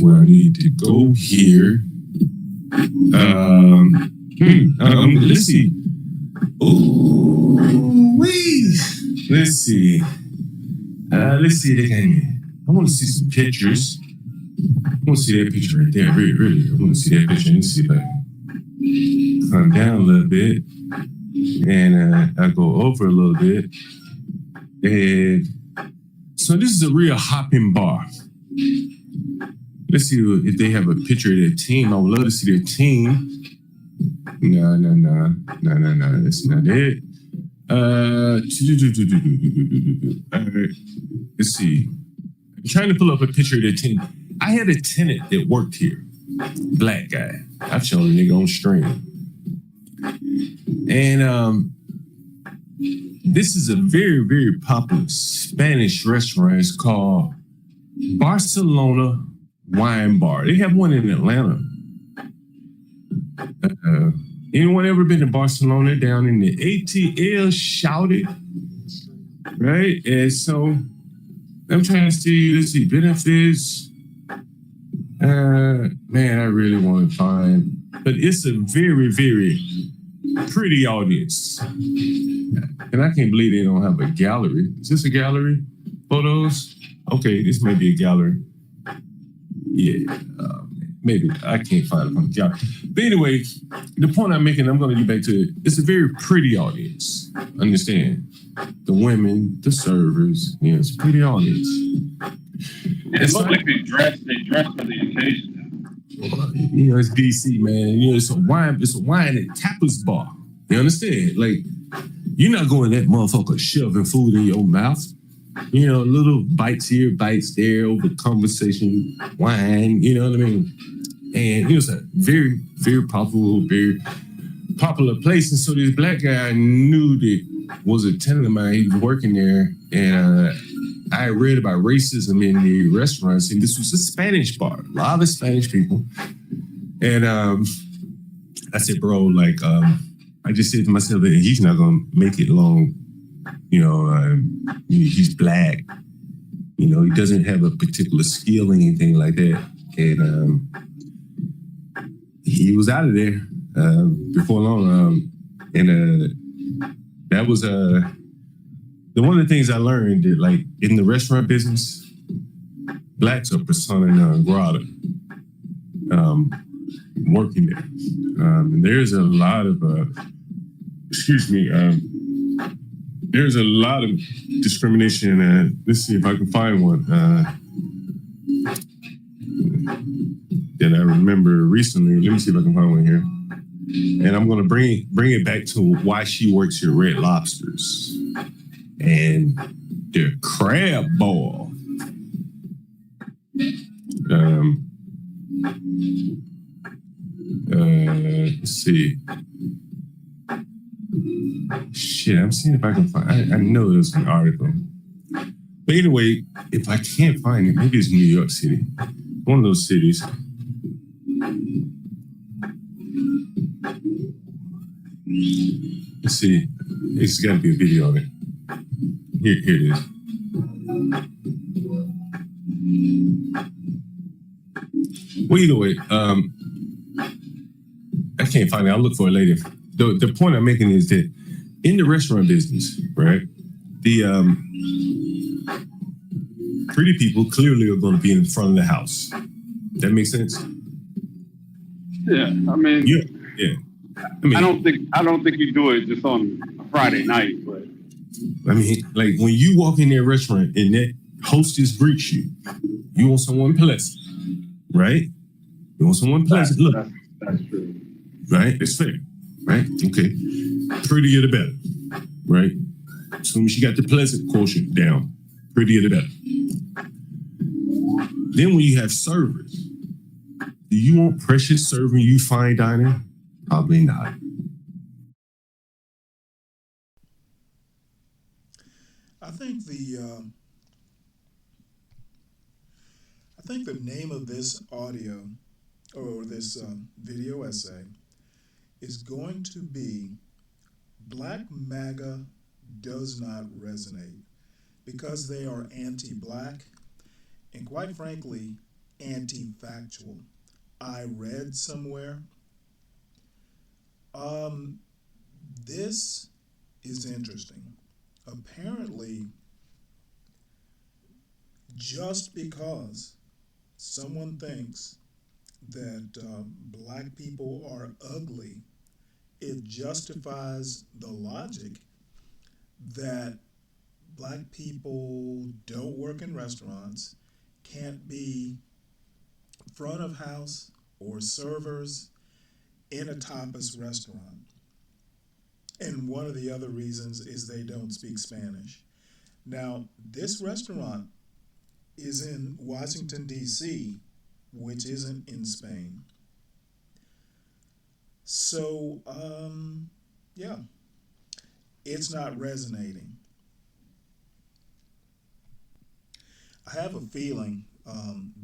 Do I need to go here? Let's see. Oh, wait. Let's see. Let's see that again. I want to see some pictures. I want to see that picture right there. Really, really. I want to see that picture. Let's see if I can come down a little bit. And I go over a little bit. And so this is a real hopping bar. Let's see if they have a picture of their team. I would love to see their team. No. That's not it. All right. Let's see. I'm trying to pull up a picture of their team. I had a tenant that worked here. Black guy. I've shown a nigga on stream. And this is a very, very popular Spanish restaurant. It's called Barcelona Wine Bar. They have one in Atlanta. Anyone ever been to Barcelona down in the ATL? Shouted, right? And so I'm trying to see, let's see, benefits. Man, I really want to find, but it's a very, very pretty audience. And I can't believe they don't have a gallery. Is this a gallery? Photos? Okay, this may be a gallery. Yeah, maybe. I can't find it on the gallery. But anyway, the point I'm making, I'm going to get back to it. It's a very pretty audience. Understand? The women, the servers, it's a pretty audience. It looks like they dress for the occasion. It's DC, man. It's a wine and tapas bar. You understand? Like, you're not going that motherfucker shoving food in your mouth. Little bites here, bites there, over conversation, wine, you know what I mean? And it's a very, very popular place. And so this black guy I knew that was a tenant of mine. He was working there. And I read about racism in the restaurants. And this was a Spanish bar, a lot of Spanish people. And I said, bro, I just said to myself, he's not going to make it long. He's black. He doesn't have a particular skill or anything like that. And he was out of there before long. That was one of the things I learned that, like, in the restaurant business, blacks are persona non grata working there. And there's a lot of, there's a lot of discrimination. Let's see if I can find one that I remember recently. Let me see if I can find one here. And I'm going to bring it back to why she works at Red Lobsters and their crab boil. Let's see. Shit, I'm seeing if I can find. I know there's an article. But anyway, if I can't find it, maybe it's New York City. One of those cities. Let's see. It's got to be a video of it. Here it is. Well, either way, I can't find it. I'll look for it later. The point I'm making is that in the restaurant business, right, the pretty people clearly are going to be in front of the house. That makes sense? Yeah, I mean, yeah. I don't think you do it just on a Friday night, but I mean, like, when you walk in that restaurant and that hostess greets you, you want someone pleasant, right? You want someone pleasant. Look, that's true, right? That's fair, right? Okay, prettier the better, right? As soon as you got the pleasant quotient down, prettier the better. Then when you have servers, do you want Precious serving you fine dining? Probably not. I think the name of this audio or this video essay is going to be Black MAGA Does Not Resonate, because they are anti-black, and quite frankly, anti-factual. I read somewhere. Um, this is interesting. Apparently, just because someone thinks that black people are ugly, it justifies the logic that black people don't work in restaurants, can't be front of house or servers in a tapas restaurant. And one of the other reasons is they don't speak Spanish. Now, this restaurant is in Washington, D.C., which isn't in Spain. So, yeah, it's not resonating. I have a feeling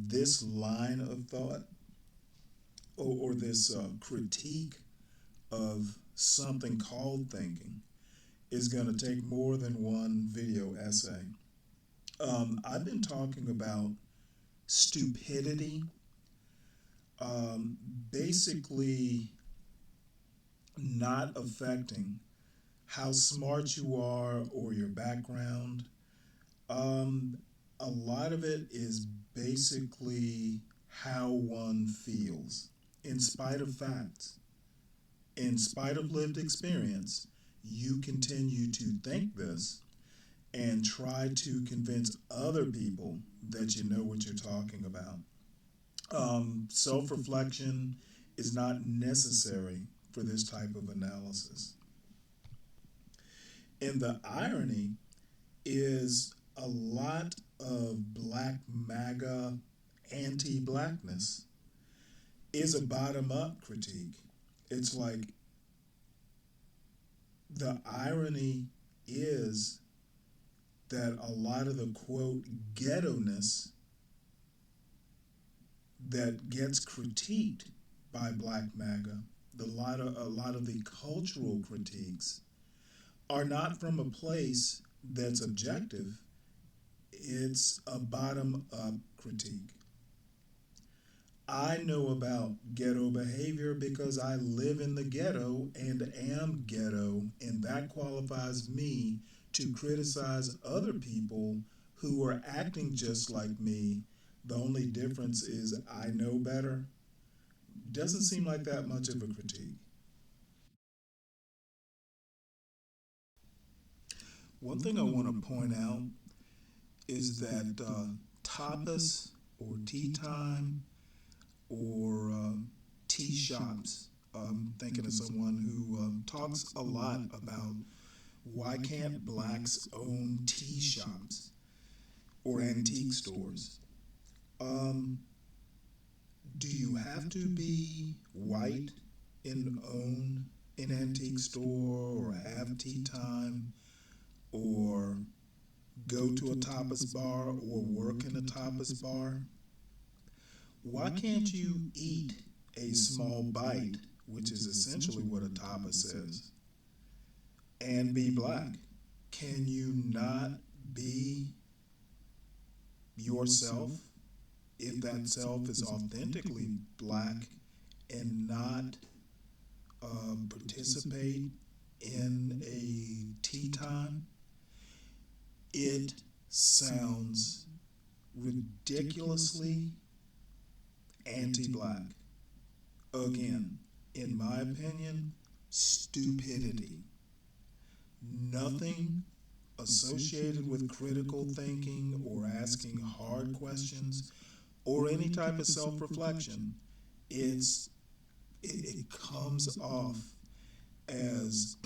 this line of thought or this critique of something called thinking is going to take more than one video essay. I've been talking about stupidity, basically not affecting how smart you are or your background. Um, a lot of it is basically how one feels, in spite of facts, in spite of lived experience. You continue to think this and try to convince other people that you know what you're talking about. Self reflection is not necessary for this type of analysis. And the irony is a lot of black MAGA anti blackness is a bottom up critique. It's like the irony is that a lot of the quote ghetto-ness that gets critiqued by black MAGA, a lot of the cultural critiques are not from a place that's objective. It's a bottom up critique. I know about ghetto behavior because I live in the ghetto and am ghetto, and that qualifies me to criticize other people who are acting just like me. The only difference is I know better. Doesn't seem like that much of a critique. One thing I want to point out is that tapas or tea time or tea shops. I'm thinking of someone who talks a lot about why can't blacks own tea shops or antique stores. Um, do you have to be white and own an antique store or have tea time or go to a tapas bar or work in a tapas bar? Why can't you eat a small bite, which is essentially what a tapas is, and be black? Can you not be yourself if that self is authentically black and not participate in a tea time? It sounds ridiculously anti-black. Again, in my opinion, stupidity. Nothing associated with critical thinking or asking hard questions or any type of self-reflection. It comes off as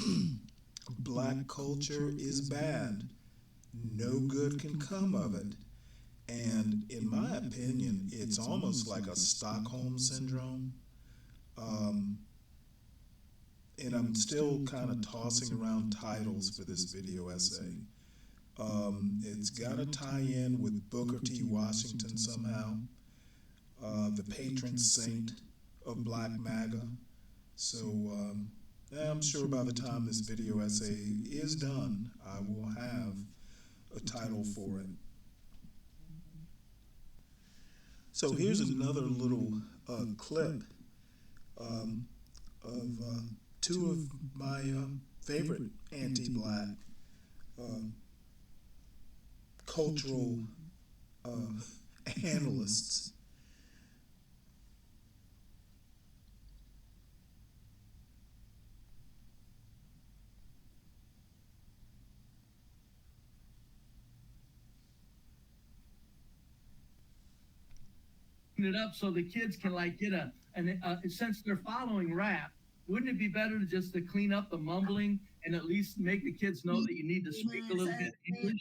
black culture is bad. No good can come of it. And in my opinion, it's almost like a Stockholm syndrome. Um, and I'm still kind of tossing around titles for this video essay. It's got to tie in with Booker T. Washington somehow, the patron saint of Black MAGA. So I'm sure by the time this video essay is done, I will have a title for it. So here's another little clip of two of my favorite anti-black uh, cultural uh, analysts. It up so the kids can like get since they're following rap, wouldn't it be better to just to clean up the mumbling and at least make the kids know that you need to speak a little bit English?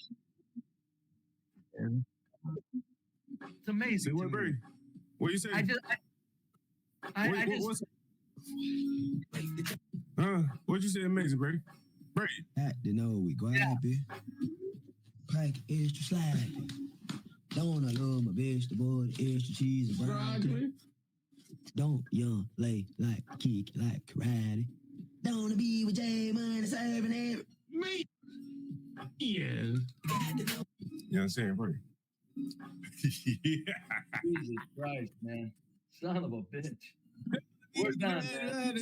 It's amazing. Say what, Bray? What you say? What'd you say? Amazing, Bray? Bray. You know we grabby, pack extra slide. Don't I love my vegetable, extra cheese and broccoli. Don't young lay like kick like karate. Don't be with J Money serving every me. Yeah. You know what I'm saying, Bray? Yeah. Jesus Christ, man. Son of a bitch. We're done, man.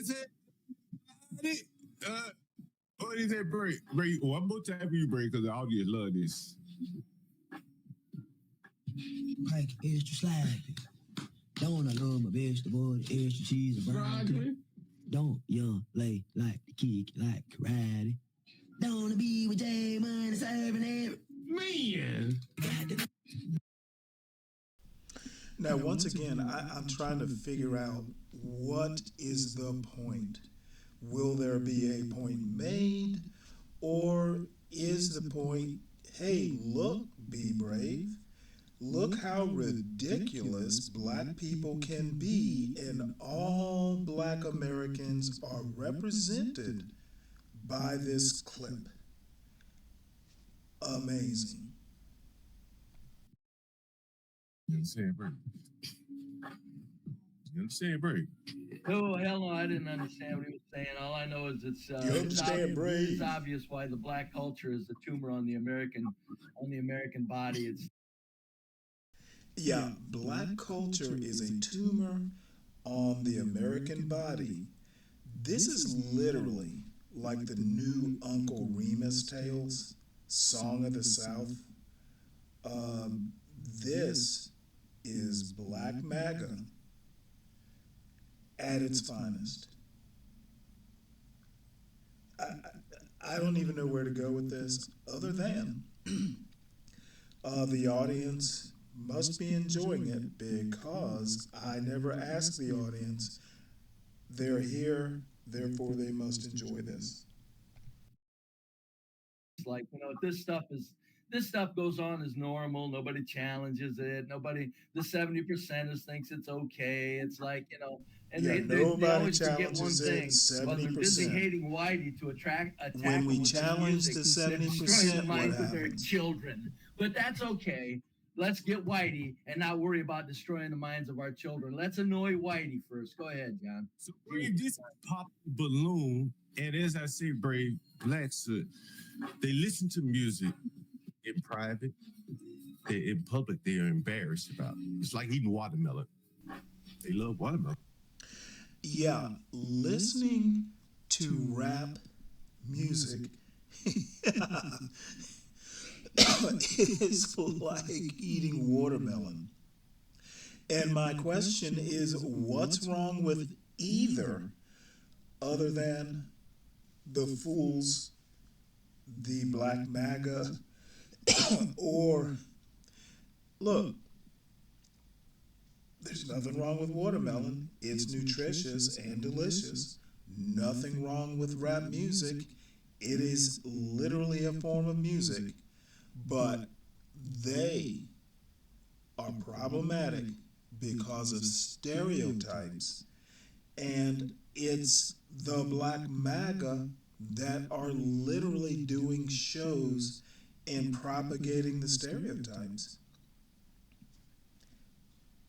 What is that, Bray? Bray, one more time for you, Bray, because the audience love this. Pack extra slide. Don't I love my vegetable, extra cheese and broccoli. Don't young lay like the kick like karate. Don't be with J Money serving every man. Now, once again, I'm trying to figure out what is the point. Will there be a point made, or is the point, hey, look, be brave. Look how ridiculous black people can be, and all black Americans are represented by this clip. Amazing. You understand, Bray? You understand, Bray? Oh, hell no, I didn't understand what he was saying. All I know is it's obvious why the black culture is the tumor on the American body. It's black culture is a tumor on the American body. This is literally like the new Uncle Remus Tales, Song of the South. This is Black MAGA at its finest. I don't even know where to go with this other than the audience must be enjoying it because I never asked the audience. They're here, therefore they must enjoy this. like, this stuff goes on as normal. Nobody challenges it. The 70%ers thinks it's okay. It's like, and they always forget one thing. Well, they're busy hating Whitey to attack when we challenge the 70%, the minds of their children. But that's okay. Let's get Whitey and not worry about destroying the minds of our children. Let's annoy Whitey first. Go ahead, John. So this pop balloon, and as I say, Brave, blacks, they listen to music in private. In public, they are embarrassed about it. It's like eating watermelon. They love watermelon. Yeah, listening to rap music is like eating watermelon. And my question is, what's wrong with either other than the fools, the Black MAGA, or look, there's nothing wrong with watermelon. It's nutritious and delicious. Nothing wrong with rap music. It is literally a form of music. But they are problematic because of stereotypes. And it's the Black MAGA that are literally doing shows and propagating the stereotypes.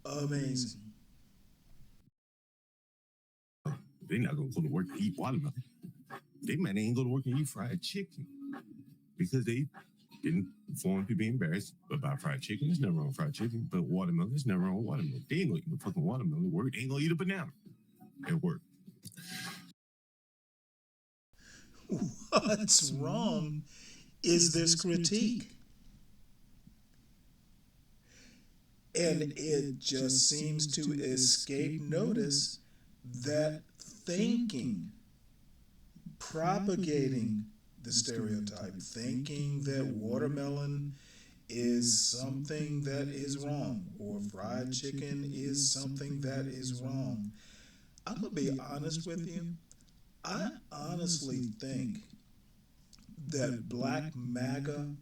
Amazing. They're not gonna go to work and eat watermelon. They might ain't go to work and eat fried chicken because they getting foreign people embarrassed about fried chicken. There's nothing wrong with fried chicken, but watermelon, there's nothing wrong with watermelon. They ain't gonna eat no fucking watermelon at work. They ain't gonna eat a banana at work. What's wrong is this critique. And it just seems to escape notice that thinking, propagating the stereotype, thinking that watermelon is something that is wrong, or fried chicken is something that is wrong. I'm gonna be honest with you. I honestly think that Black MAGA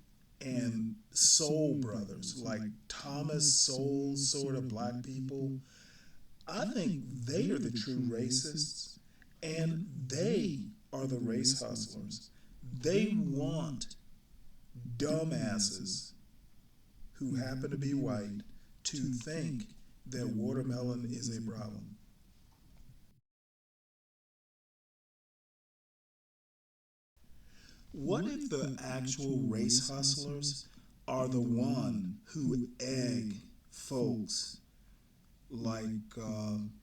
and Soul Brothers, like Thomas Sowell sort of black people, I think they are the true racists, and they are the race hustlers. They want dumbasses who happen to be white to think that watermelon is a problem. What if the actual race hustlers are the one who egg folks like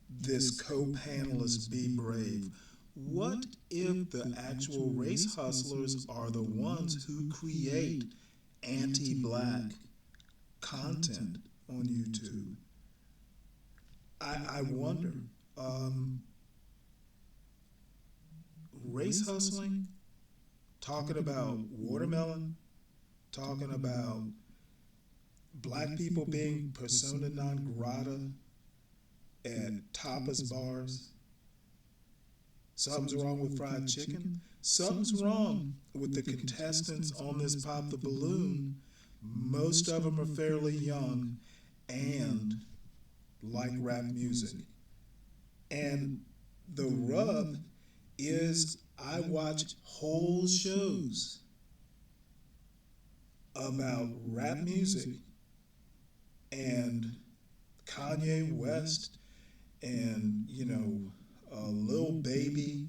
this co-panelist Be Brave? What if the actual race hustlers are the ones who create anti-black content on YouTube? I wonder. Race hustling, talking about watermelon, talking about black people being persona non grata at tapas bars. Something's wrong with fried chicken. Something's wrong with the contestants on this Pop the Balloon. Most of them are fairly young and like rap music. And the rub is I watch whole shows about rap music and Kanye West and, Lil Baby.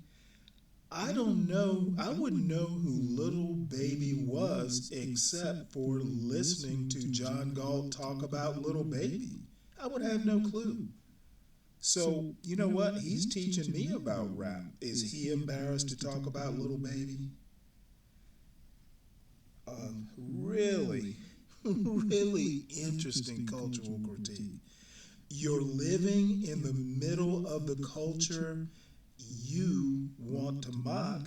I don't know, I wouldn't know who Lil Baby was except for listening to John Galt talk about Lil Baby. I would have no clue. So, you know what? He's teaching me about rap. Is he embarrassed to talk about Lil Baby? Really, really interesting cultural critique. You're living in the middle of the culture you want to mock,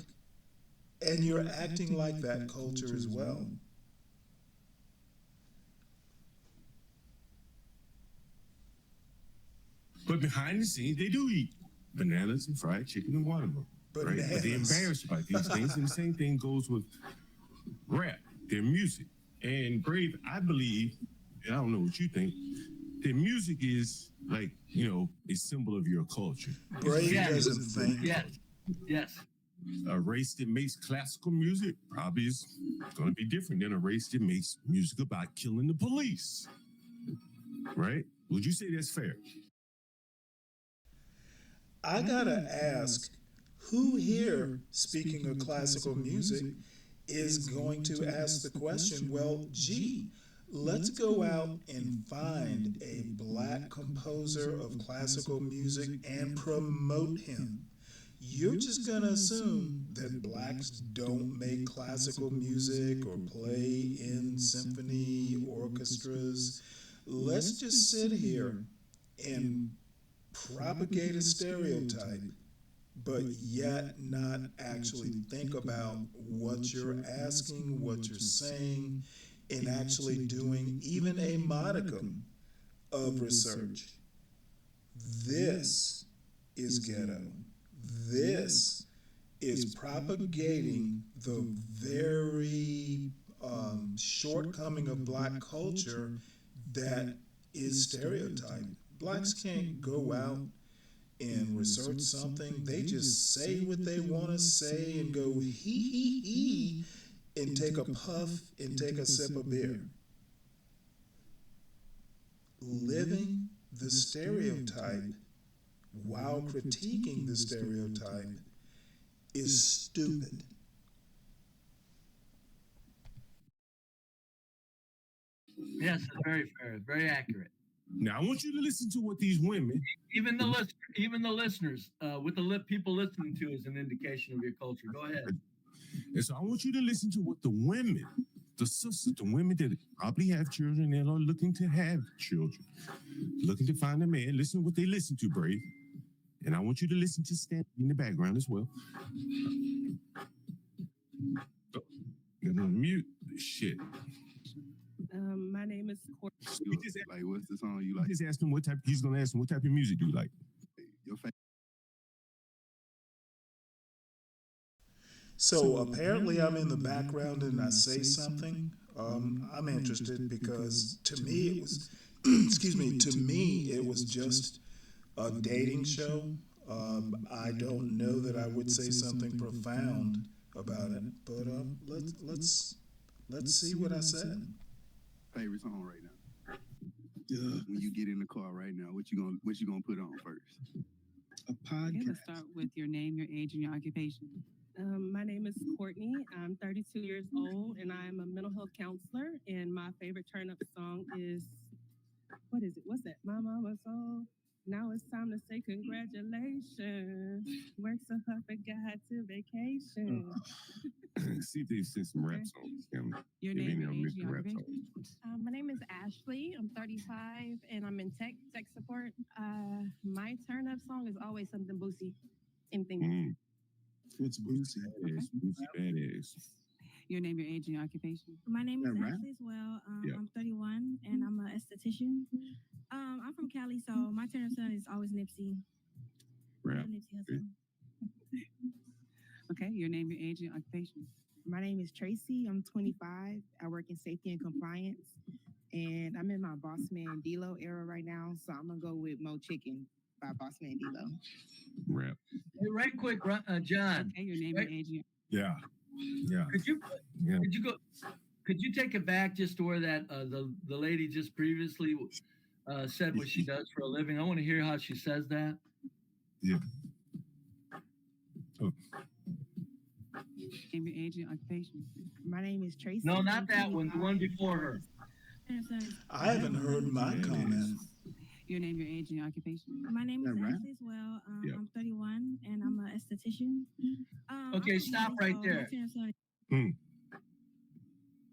and you're acting like that culture as well. But behind the scenes, they do eat bananas and fried chicken and watermelon. Right? But they're embarrassed by these things. And the same thing goes with rap, their music. And Brave, I believe, and I don't know what you think, their music is like, a symbol of your culture. Brave doesn't think. Yes. A race that makes classical music probably is going to be different than a race that makes music about killing the police. Right? Would you say that's fair? I gotta ask, who here, speaking of classical music, is going to ask the question, well, gee, let's go out and find a black composer of classical music and promote him. You're just gonna assume that blacks don't make classical music or play in symphony orchestras. Let's just sit here and propagate a stereotype, but yet not actually think about what you're asking, what you're saying, and actually doing even a modicum of research. This is ghetto. This is propagating the very shortcoming of black culture that is stereotyped. Blacks can't go out and research something. They just say what they want to say and go hee and take a puff and take a sip of beer. Living the stereotype while critiquing the stereotype is stupid. Yes, it's very fair, very accurate. Now I want you to listen to what these women. Even the listeners, with the people listening to is an indication of your culture. Go ahead. And so I want you to listen to what the women, the sisters, the women that probably have children and are looking to have children, looking to find a man. Listen to what they listen to, Brave. And I want you to listen to Stan in the background as well. Oh, mute shit. My name is Courtney. Like, what's the song you like? Just ask him what type. He's gonna ask him what type of music do you like. Your favorite. So apparently I'm in the background and I say something. I'm interested because to me it was, excuse me, to me it was just a dating show. I don't know that I would say something profound about it, but let's see what I said. Favorite song right now? When you get in the car right now, what you gonna put on first? A podcast. Let's start with your name, your age, and your occupation. My name is Courtney. I'm 32 years old, and I'm a mental health counselor. And my favorite turn-up song is, what is it? What's that? My mama's song. Now it's time to say congratulations. Work so hard, forgot to vacation. See if they send some rap songs. Your name, your age, your rap occupation. songs. My name is Ashley. I'm 35 and I'm in tech support. My turn up song is always something Boosie. Anything. What's Boosie? Badass. Your name, your age, and your occupation. My name is That rap? Ashley as well. Yeah. I'm 31 and I'm an esthetician. I'm from Cali, so my turn up song is always Nipsey. Rap. Nipsey Hussle. Okay, your name, your age, and your occupation. My name is Tracy. I'm 25. I work in safety and compliance. And I'm in my Boss Man D-Lo era right now. So I'm going to go with Mo Chicken by Boss Man D-Lo. Rap. Hey, right quick, John. Okay, your name, your age, and Yeah. Yeah. Could you take it back just to where that the lady just previously said what she does for a living? I want to hear how she says that. Yeah. Oh. name, your age, and your occupation. My name is Tracy. No, not that one. The one before her. I haven't heard my comment. Your name, your age, and your occupation. My name is That rap? Ashley as well. Yeah. I'm 31 and I'm an esthetician. Okay, I'm from stop Cali, right so there. my turn up song-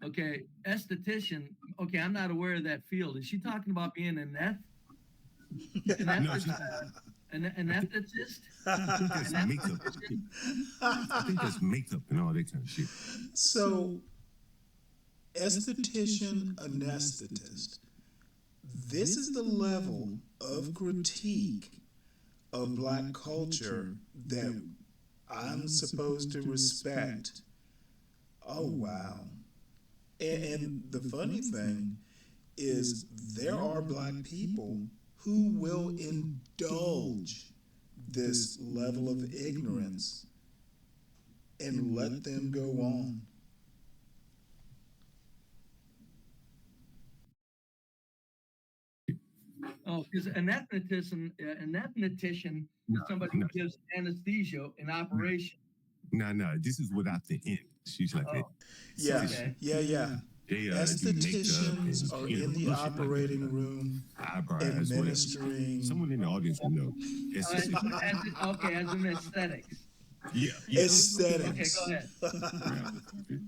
Okay, esthetician. Okay, I'm not aware of that field. Is she talking about being an anesthetist? I think that's makeup. I think that's makeup and all that kind of shit. So, esthetician, anesthetist. This is the level of critique of Black culture that I'm supposed to respect. Oh, wow. And the funny thing is, there are Black people who will indulge this level of ignorance and let them go on. Oh, because anesthetician is somebody who gives anesthesia in operation. No. This is without the end. She's like, Yeah, Okay. yeah. they Estheticians are in the operating room eyebrows. administering. Someone in the audience will know. As in aesthetics. Yeah. Aesthetics. Okay, go ahead.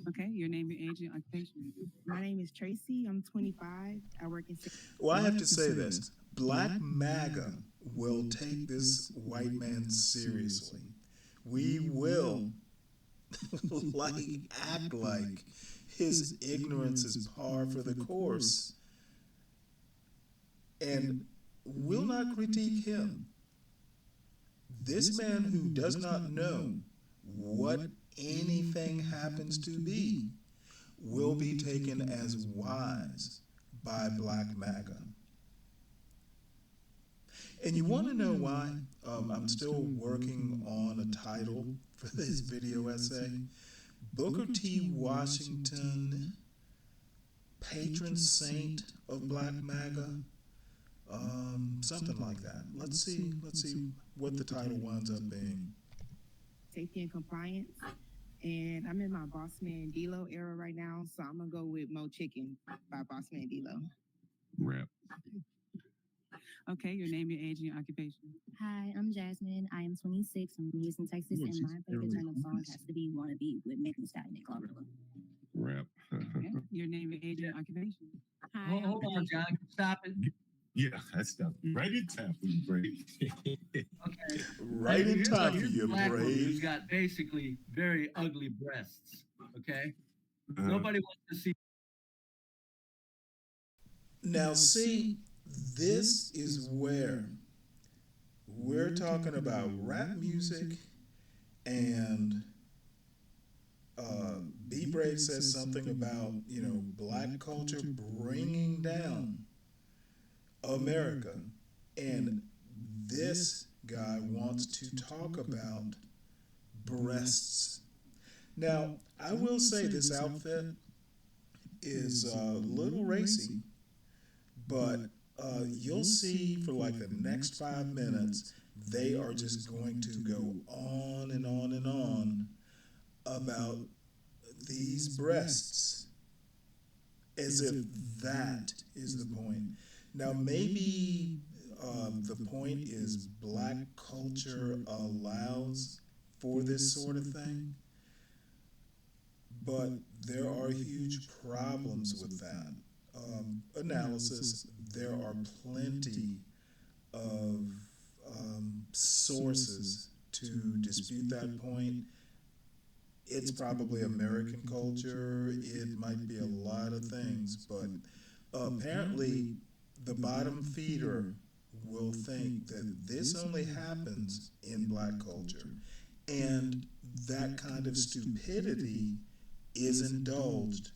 Okay, your name, your age, and your occupation. My name is Tracy. I'm 25. I work in Well, I have to say this. Black MAGA will take this white man seriously. We will act like his ignorance is par for the course. And will not critique him. This man who does not know what anything happens to be will be taken as wise by Black MAGA. And you want to know why? I'm still working on a title for this video essay. Booker T. Washington, patron saint of Black MAGA, something like that. Let's see what the title winds up being. safety and compliance. And I'm in my Boss Man D-Lo era right now, so I'm gonna go with Mo Chicken by Boss Man D-Lo. Rap. Okay, your name, your age, and your occupation. Hi, I'm Jasmine. I am 26 from Houston, Texas, and my favorite turn-up song has to be "Wanna Be" with Megan Thee Stallion and Glorilla. Rap. Okay, your name, your age, and your occupation. Hi, Hold on, John. Stop it. Yeah, that's stuff. Right in time for you, Brady. Okay. Right in time for Here's a you, black woman who's Brave. got basically very ugly breasts. Okay. Uh-huh. Nobody wants to see. Now, see, this is where we're talking about rap music, and B Brave says something about, black culture bringing down America. And this guy wants to talk about breasts. Now, I will say this outfit is a little racy, but you'll see for like the next 5 minutes, they are just going to go on and on and on about these breasts as if that is the point. Now, maybe the point is black culture allows for this sort of thing, but there are huge problems with that. Analysis, there are plenty of sources to dispute that point. It's probably American culture, it might be a lot of things, but apparently the bottom feeder will think that this only happens in black culture, and that kind of stupidity is indulged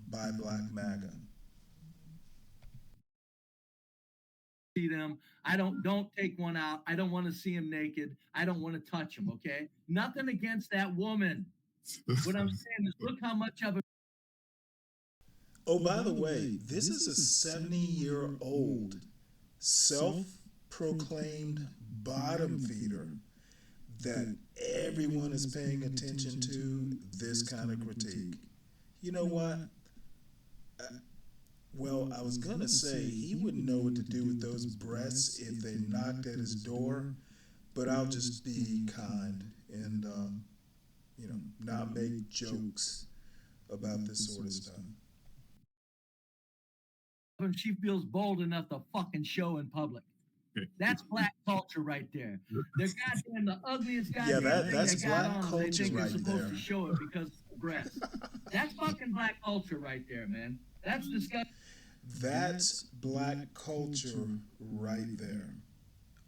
by Black MAGA. See them. Don't take one out. I don't want to see him naked. I don't want to touch him. Okay. Nothing against that woman. What I'm saying is, look how much of it. Oh, by the way, this is a 70-year-old self-proclaimed bottom feeder that everyone is paying attention to this kind of critique. You know what? Well, I was going to say he wouldn't know what to do with those breasts if they knocked at his door, but I'll just be kind and, not make jokes about this sort of stuff. She feels bold enough to fucking show in public. That's black culture right there. They're goddamn the ugliest goddamn thing that's they got black on. culture They think right they're supposed there. to show it because of breasts. That's fucking black culture right there, man. That's disgusting. That's black culture right there.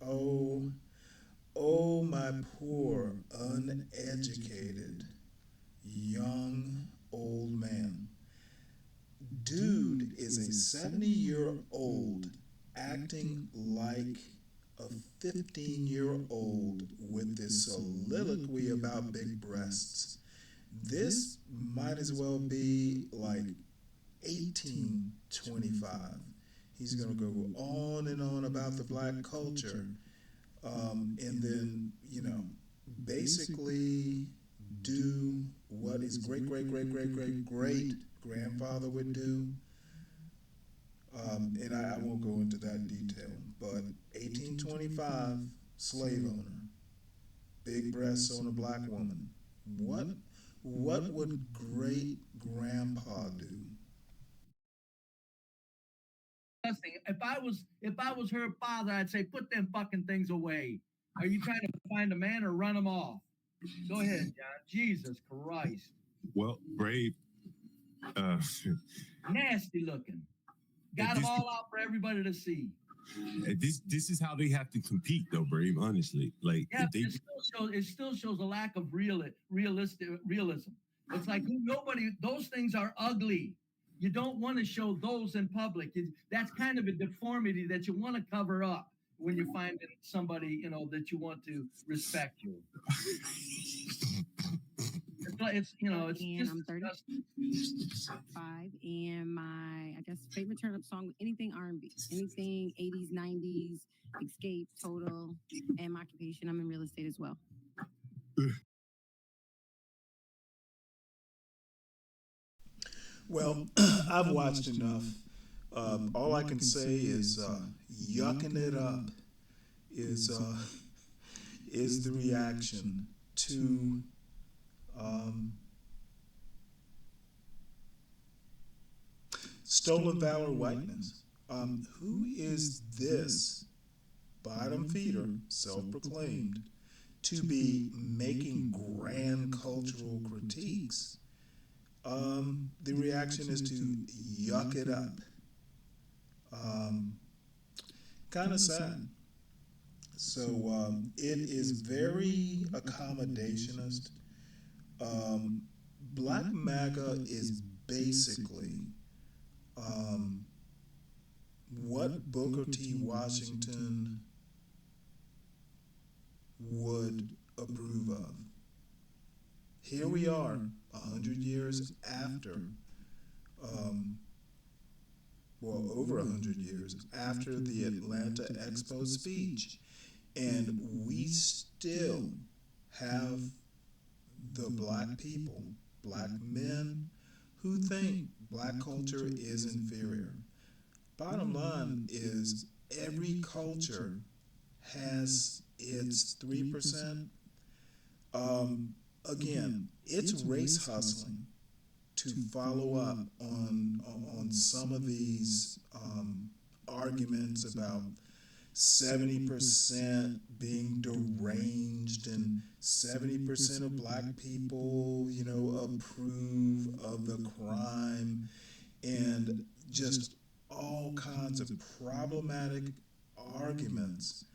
Oh, my poor, uneducated, young, old man. Dude is a 70-year-old acting like a 15-year-old with this soliloquy about big breasts. This might as well be like 1825. He's going to go on and on about the black culture, and then, basically do what his great grandfather would do. And I won't go into that detail, but 1825, slave owner, big breasts on a black woman. What would great grandpa do? If I was her father, I'd say, put them fucking things away. Are you trying to find a man or run them off? Go ahead, John. Jesus Christ. Well, Brave. Nasty looking. Got them all out for everybody to see. This is how they have to compete, though, Brave. Honestly, like yeah, it still shows a lack of realism. It's like those things are ugly. You don't want to show those in public. That's kind of a deformity that you want to cover up when you find somebody, that you want to respect you. It's just I'm 35, and my favorite turn-up song, anything R&B, anything 80s, 90s, Escape, Total, and my occupation. I'm in real estate as well. Well, I've watched enough. All I can say is yucking it up is is the reaction to stolen valor whiteness. Who is this bottom feeder, self-proclaimed, to be making grand cultural critiques? The reaction is to yuck it up. Kind of sad. So it is very accommodationist. Black MAGA is basically what Booker T. Washington would approve of. Here we are, 100 years after, over 100 years after the Atlanta Expo speech, and we still have the black people, black men, who think black culture is inferior. Bottom line is every culture has its 3%. Again, it's race hustling to follow up on some of these arguments about 70% being deranged and 70% of black people, approve of the crime, and just all kinds of problematic arguments,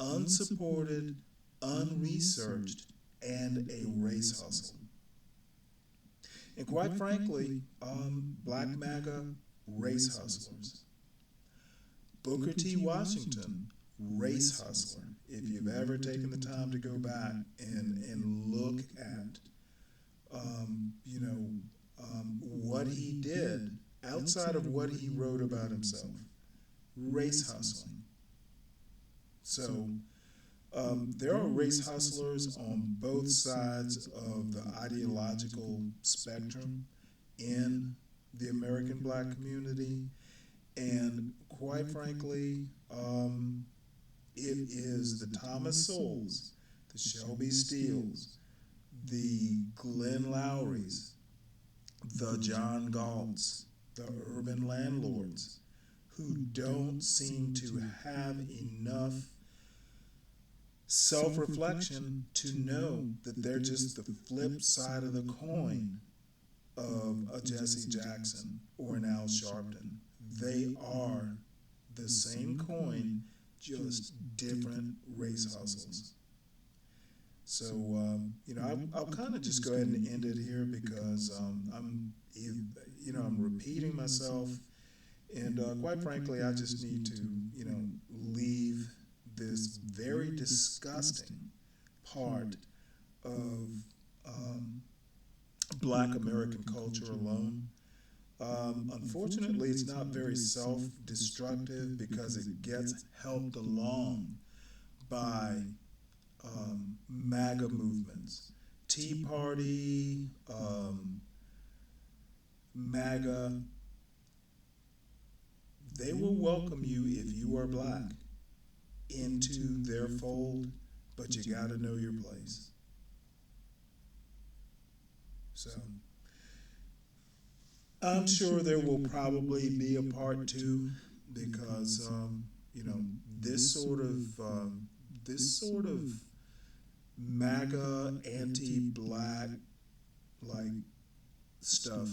unsupported, unresearched, and a race hustle. And quite frankly, Black MAGA, race hustlers. Booker T. Washington, race hustler. If you've ever taken the time to go back and look at, what he did outside of what he wrote about himself, race hustling. So there are race hustlers on both sides of the ideological spectrum in the American black community. And quite frankly, it is the Thomas Sowells, the Shelby Steeles, the Glenn Lowrys, the John Galts, the urban landlords who don't seem to have enough self-reflection to know that they're just the flip side of the coin of a Jesse Jackson or an Al Sharpton. They are the same coin, just different race hustles. So, I'll kind of just go ahead and end it here because I'm repeating myself, and quite frankly, I just need to, leave this very disgusting part of Black American culture alone. Unfortunately, it's not very self-destructive because it gets helped along by MAGA movements. Tea Party, MAGA, they will welcome you if you are black into their fold, but you got to know your place. So I'm sure there will probably be a part two because this sort of MAGA anti-black like stuff,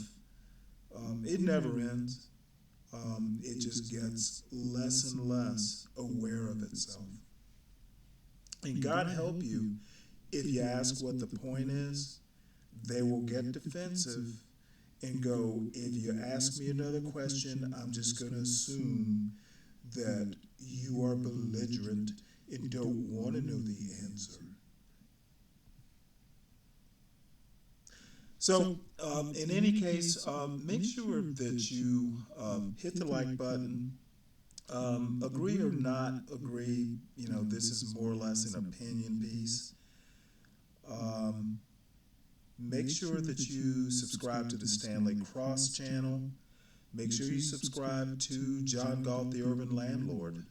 it never ends. It just gets less and less aware of itself. And God help you if you ask what the point is, they will get defensive and go, if you ask me another question, I'm just going to assume that you are belligerent and don't want to know the answer. So, in any case, make sure that you hit the like button. Agree or not agree, this is more or less an opinion piece. make sure that you subscribe to the Stanley Cross channel. Make sure you subscribe to John Galt, the Urban Landlord.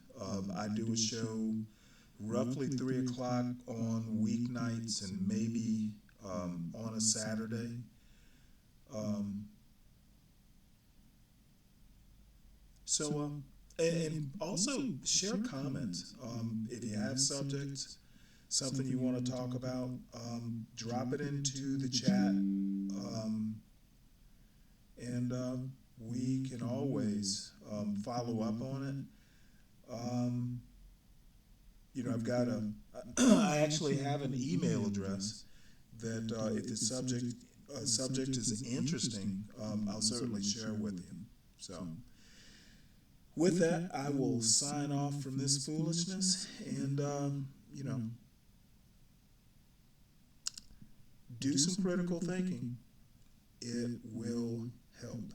I do a show roughly 3 o'clock on weeknights and maybe on a Saturday. And also share comments. If you have subjects, something you want to talk about, drop it into the chat. And we can always follow up on it. I've got I actually have an email address that if the subject is interesting, I'll certainly share with you. So, with that, I will sign off from this foolishness and, do some critical thinking. It will help.